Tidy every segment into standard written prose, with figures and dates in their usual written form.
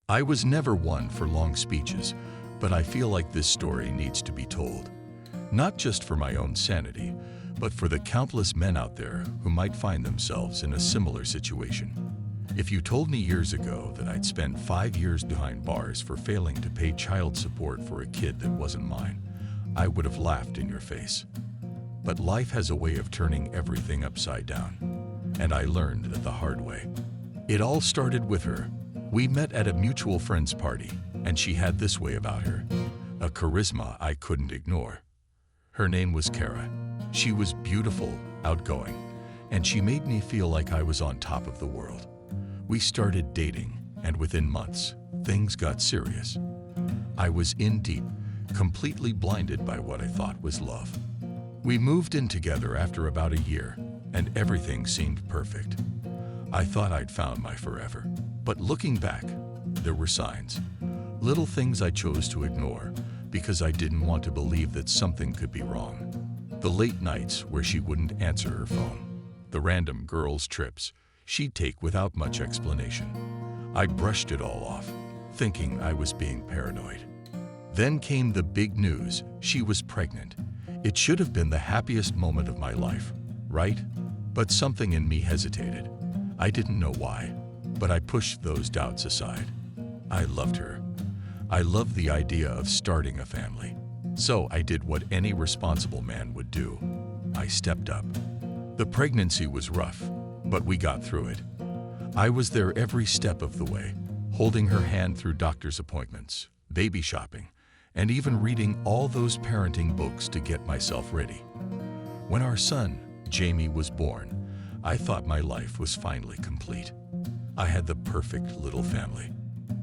I was never one for long speeches, but I feel like this story needs to be told. Not just for my own sanity, but for the countless men out there who might find themselves in a similar situation. If you told me years ago that I'd spend 5 years behind bars for failing to pay child support for a kid that wasn't mine, I would have laughed in your face. But life has a way of turning everything upside down, and I learned it the hard way. It all started with her. We met at a mutual friend's party, and she had this way about her, a charisma I couldn't ignore. Her name was Kara. She was beautiful, outgoing, and she made me feel like I was on top of the world. We started dating, and within months, things got serious. I was in deep, completely blinded by what I thought was love. We moved in together after about a year, and everything seemed perfect. I thought I'd found my forever. But looking back, there were signs. Little things I chose to ignore because I didn't want to believe that something could be wrong. The late nights where she wouldn't answer her phone. The random girls' trips she'd take without much explanation. I brushed it all off, thinking I was being paranoid. Then came the big news. She was pregnant. It should have been the happiest moment of my life, right? But something in me hesitated. I didn't know why, but I pushed those doubts aside. I loved her. I loved the idea of starting a family. So I did what any responsible man would do. I stepped up. The pregnancy was rough, but we got through it. I was there every step of the way, holding her hand through doctor's appointments, baby shopping, and even reading all those parenting books to get myself ready. When our son, Jamie, was born, I thought my life was finally complete. I had the perfect little family.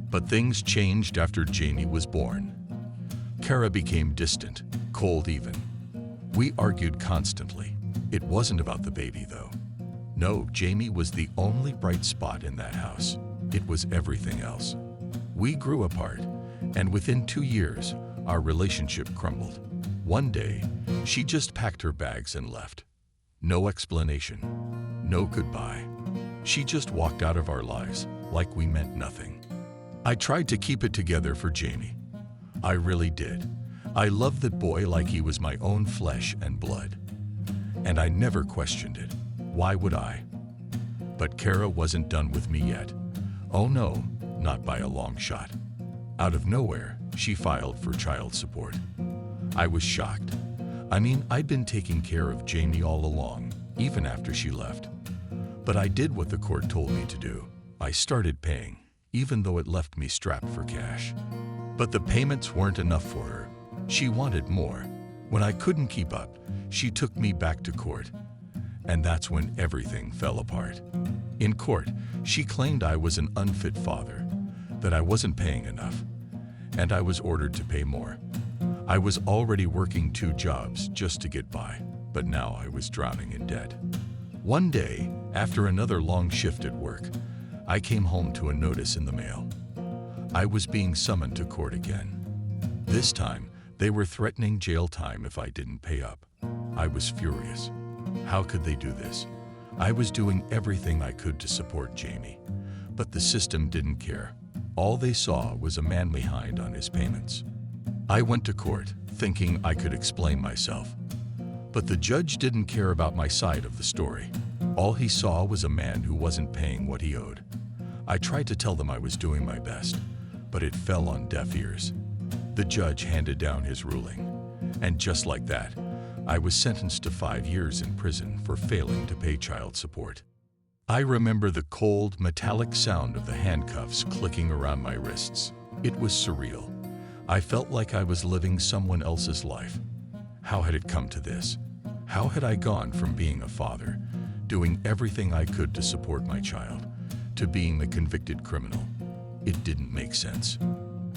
But things changed after Jamie was born. Kara became distant, cold even. We argued constantly. It wasn't about the baby, though. No, Jamie was the only bright spot in that house. It was everything else. We grew apart, and within 2 years, our relationship crumbled. One day, she just packed her bags and left. No explanation, no goodbye. She just walked out of our lives like we meant nothing. I tried to keep it together for Jamie. I really did. I loved that boy like he was my own flesh and blood. And I never questioned it. Why would I? But Kara wasn't done with me yet. Oh no, not by a long shot. Out of nowhere, she filed for child support. I was shocked. I mean, I'd been taking care of Jamie all along, even after she left. But I did what the court told me to do. I started paying, even though it left me strapped for cash. But the payments weren't enough for her. She wanted more. When I couldn't keep up, she took me back to court. And that's when everything fell apart. In court, she claimed I was an unfit father, that I wasn't paying enough, and I was ordered to pay more. I was already working 2 jobs just to get by, but now I was drowning in debt. One day, after another long shift at work, I came home to a notice in the mail. I was being summoned to court again. This time, they were threatening jail time if I didn't pay up. I was furious. How could they do this? I was doing everything I could to support Jamie, but the system didn't care. All they saw was a man behind on his payments. I went to court, thinking I could explain myself. But the judge didn't care about my side of the story. All he saw was a man who wasn't paying what he owed. I tried to tell them I was doing my best, but it fell on deaf ears. The judge handed down his ruling, and just like that, I was sentenced to 5 years in prison for failing to pay child support. I remember the cold, metallic sound of the handcuffs clicking around my wrists. It was surreal. I felt like I was living someone else's life. How had it come to this? How had I gone from being a father, doing everything I could to support my child, to being the convicted criminal? It didn't make sense.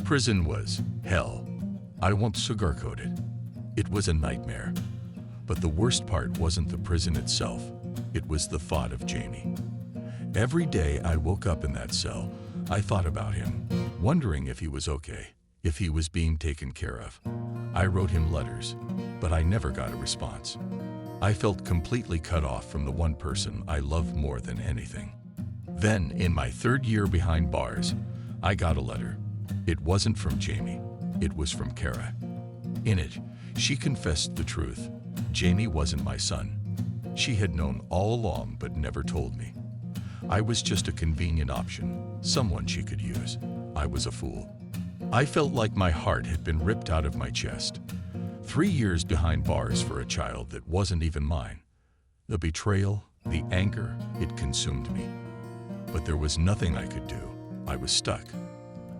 Prison was hell. I won't sugarcoat it. It was a nightmare. But the worst part wasn't the prison itself. It was the thought of Jamie. Every day I woke up in that cell, I thought about him, wondering if he was okay, if he was being taken care of. I wrote him letters, but I never got a response. I felt completely cut off from the one person I loved more than anything. Then, in my 3rd year behind bars, I got a letter. It wasn't from Jamie. It was from Kara. In it, she confessed the truth. Jamie wasn't my son. She had known all along but never told me. I was just a convenient option, someone she could use. I was a fool. I felt like my heart had been ripped out of my chest. 3 years behind bars for a child that wasn't even mine. The betrayal, the anger, it consumed me. But there was nothing I could do. I was stuck,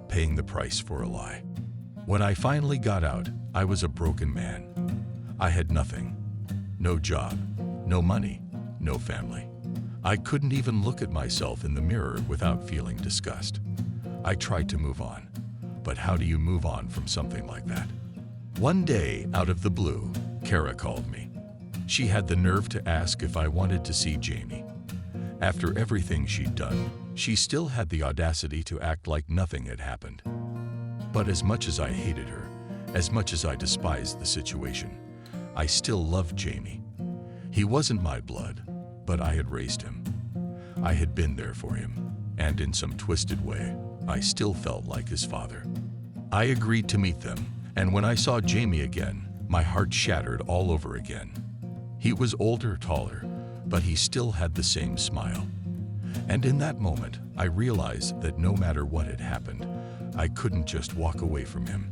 paying the price for a lie. When I finally got out, I was a broken man. I had nothing. No job, no money, no family. I couldn't even look at myself in the mirror without feeling disgust. I tried to move on. But how do you move on from something like that? One day, out of the blue, Kara called me. She had the nerve to ask if I wanted to see Jamie. After everything she'd done, she still had the audacity to act like nothing had happened. But as much as I hated her, as much as I despised the situation, I still loved Jamie. He wasn't my blood, but I had raised him. I had been there for him, and in some twisted way, I still felt like his father. I agreed to meet them, and when I saw Jamie again, my heart shattered all over again. He was older, taller, but he still had the same smile. And in that moment, I realized that no matter what had happened, I couldn't just walk away from him.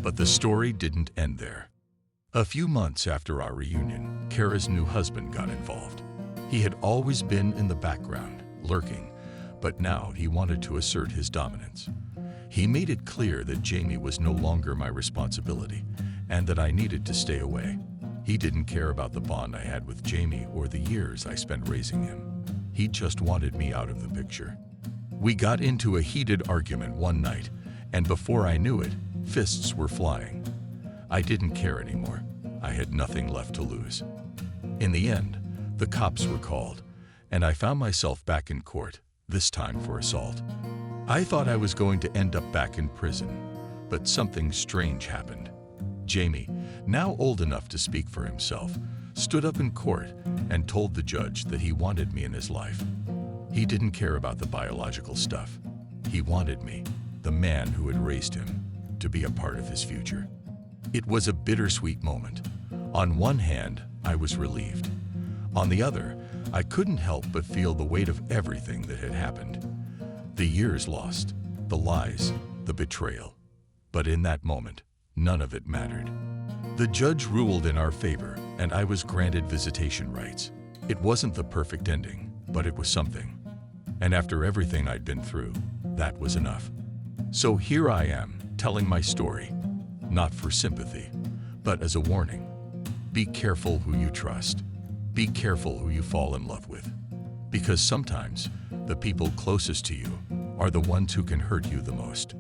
But the story didn't end there. A few months after our reunion, Kara's new husband got involved. He had always been in the background, lurking, but now he wanted to assert his dominance. He made it clear that Jamie was no longer my responsibility and that I needed to stay away. He didn't care about the bond I had with Jamie or the years I spent raising him. He just wanted me out of the picture. We got into a heated argument one night, and before I knew it, fists were flying. I didn't care anymore. I had nothing left to lose. In the end, the cops were called, and I found myself back in court, this time for assault. I thought I was going to end up back in prison, but something strange happened. Jamie, now old enough to speak for himself, stood up in court and told the judge that he wanted me in his life. He didn't care about the biological stuff. He wanted me, the man who had raised him, to be a part of his future. It was a bittersweet moment. On one hand, I was relieved. On the other, I couldn't help but feel the weight of everything that had happened. The years lost, the lies, the betrayal. But in that moment, none of it mattered. The judge ruled in our favor, and I was granted visitation rights. It wasn't the perfect ending, but it was something. And after everything I'd been through, that was enough. So here I am, telling my story, not for sympathy, but as a warning. Be careful who you trust. Be careful who you fall in love with. Because sometimes, the people closest to you are the ones who can hurt you the most.